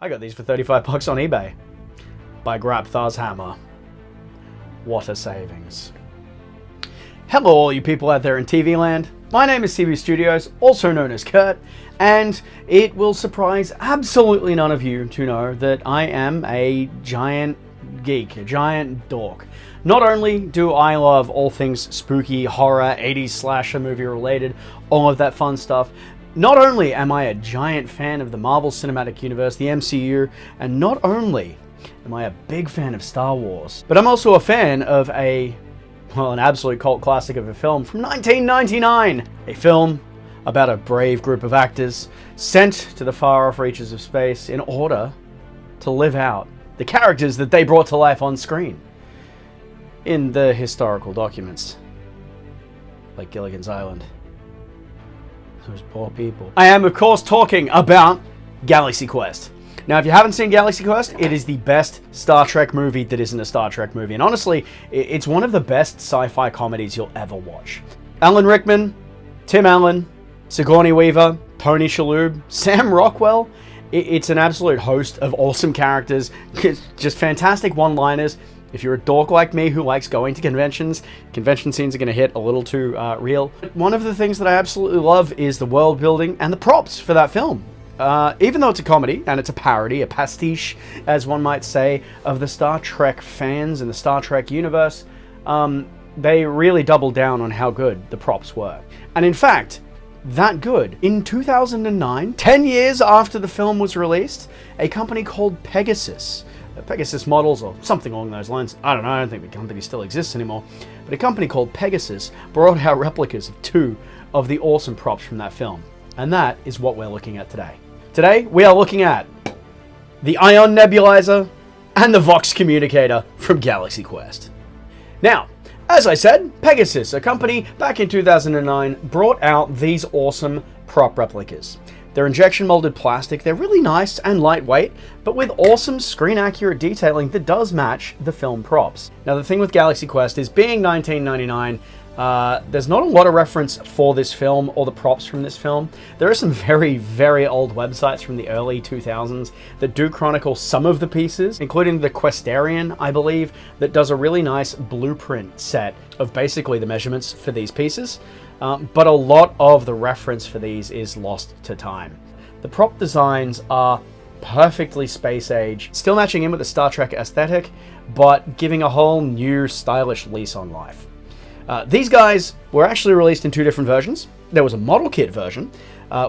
I got these for 35 bucks on eBay. By grabthars hammer. What a savings. Hello all you people out there in TV land. My name is CB Studios, also known as Kurt, and it will surprise absolutely none of you to know that I am a giant geek, a giant dork. Not only do I love all things spooky, horror, 80s slasher movie related, all of that fun stuff, not only am I a giant fan of the Marvel Cinematic Universe, the MCU, and not only am I a big fan of Star Wars, but I'm also a fan of an absolute cult classic of a film from 1999. A film about a brave group of actors sent to the far-off reaches of space in order to live out the characters that they brought to life on screen in the historical documents, like Gilligan's Island. Those poor people. I am, of course, talking about Galaxy Quest. Now, if you haven't seen Galaxy Quest, it is the best Star Trek movie that isn't a Star Trek movie. And honestly, it's one of the best sci-fi comedies you'll ever watch. Alan Rickman, Tim Allen, Sigourney Weaver, Tony Shalhoub, Sam Rockwell. It's an absolute host of awesome characters. Just fantastic one-liners. If you're a dork like me who likes going to conventions, convention scenes are going to hit a little too real. One of the things that I absolutely love is the world building and the props for that film. Even though it's a comedy, and it's a parody, a pastiche, as one might say, of the Star Trek fans and the Star Trek universe, they really doubled down on how good the props were. And in fact, that good. In 2009, 10 years after the film was released, a company called Pegasus Models, or something along those lines, I don't think the company still exists anymore, but a company called Pegasus brought out replicas of 2 of the awesome props from that film. And that is what we're looking at today. Today, we are looking at the Ion Nebulizer and the Vox Communicator from Galaxy Quest. Now, as I said, Pegasus, a company back in 2009, brought out these awesome prop replicas. They're injection molded plastic, they're really nice and lightweight, but with awesome screen accurate detailing that does match the film props. Now the thing with Galaxy Quest is, being 1999, there's not a lot of reference for this film or the props from this film. There are some very, very old websites from the early 2000s that do chronicle some of the pieces, including the Questarian, I believe, that does a really nice blueprint set of basically the measurements for these pieces. But a lot of the reference for these is lost to time. The prop designs are perfectly space age, still matching in with the Star Trek aesthetic, but giving a whole new stylish lease on life. These guys were actually released in 2 different versions. There was a model kit version,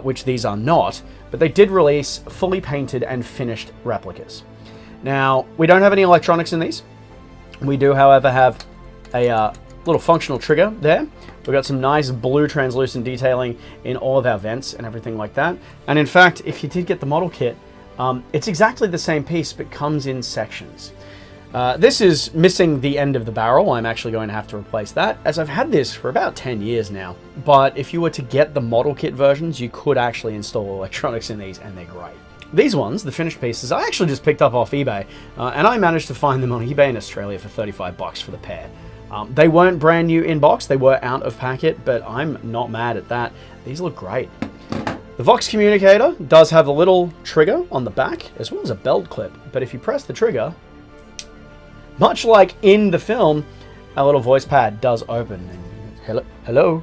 which these are not, but they did release fully painted and finished replicas. Now, we don't have any electronics in these. We do, however, have a little functional trigger there. We've got some nice blue translucent detailing in all of our vents and everything like that. And in fact, if you did get the model kit, it's exactly the same piece, but comes in sections. This is missing the end of the barrel. I'm actually going to have to replace that, as I've had this for about 10 years now. But if you were to get the model kit versions, you could actually install electronics in these, and they're great. These ones, the finished pieces, I actually just picked up off eBay, and I managed to find them on eBay in Australia for 35 bucks for the pair. They weren't brand new in box, they were out of packet, but I'm not mad at that. These look great. The Vox Communicator does have a little trigger on the back, as well as a belt clip, but if you press the trigger, much like in the film, a little voice pad does open. And hello.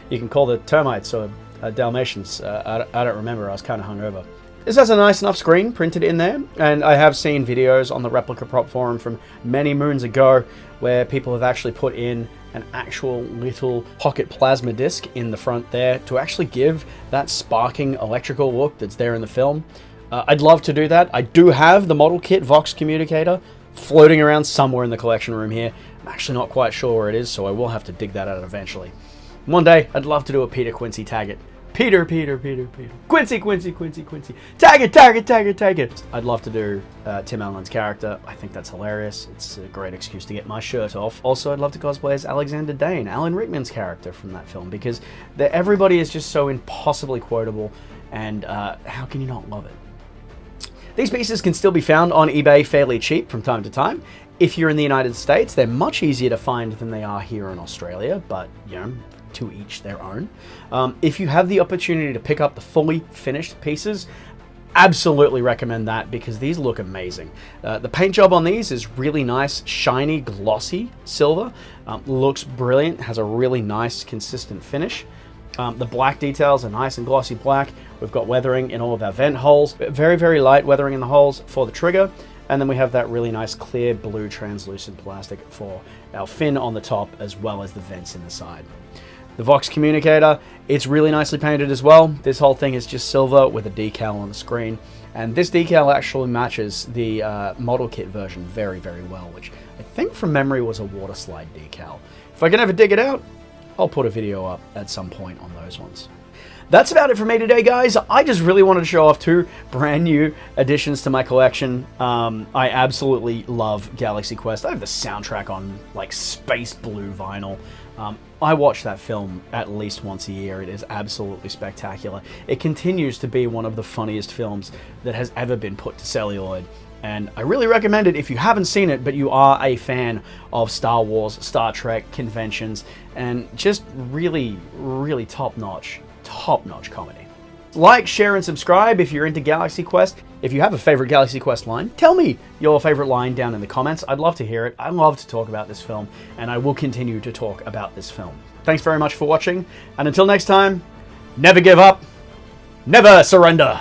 You can call the termites or Dalmatians. I don't remember, I was kind of hungover. This has a nice enough screen printed in there, and I have seen videos on the Replica Prop Forum from many moons ago where people have actually put in an actual little pocket plasma disc in the front there to actually give that sparking electrical look that's there in the film. I'd love to do that. I do have the model kit Vox Communicator floating around somewhere in the collection room here. I'm actually not quite sure where it is, so I will have to dig that out eventually. One day, I'd love to do a Peter Quincy tag it. Peter. Quincy. Tag it. I'd love to do Tim Allen's character. I think that's hilarious. It's a great excuse to get my shirt off. Also, I'd love to cosplay as Alexander Dane, Alan Rickman's character from that film, because everybody is just so impossibly quotable, and how can you not love it? These pieces can still be found on eBay fairly cheap from time to time. If you're in the United States, they're much easier to find than they are here in Australia, but, you know, to each their own. If you have the opportunity to pick up the fully finished pieces, Absolutely recommend that because these look amazing. The paint job on these is really nice, shiny, glossy silver. Looks brilliant, has a really nice, consistent finish. The black details are nice and glossy black. We've got weathering in all of our vent holes. Very, very light weathering in the holes for the trigger. And then we have that really nice clear blue translucent plastic for our fin on the top as well as the vents in the side. The Vox Communicator, it's really nicely painted as well. This whole thing is just silver with a decal on the screen. And this decal actually matches the model kit version very, very well, which I think from memory was a water slide decal. If I can ever dig it out, I'll put a video up at some point on those ones. That's about it for me today, guys. I just really wanted to show off 2 brand new additions to my collection. I absolutely love Galaxy Quest. I have the soundtrack on like space blue vinyl. I watch that film at least once a year. It is absolutely spectacular. It continues to be one of the funniest films that has ever been put to celluloid. And I really recommend it if you haven't seen it, but you are a fan of Star Wars, Star Trek, conventions, and just really, really top-notch comedy. Like, share, and subscribe if you're into Galaxy Quest. If you have a favorite Galaxy Quest line, tell me your favorite line down in the comments. I'd love to hear it. I love to talk about this film, and I will continue to talk about this film. Thanks very much for watching, and until next time, never give up, never surrender.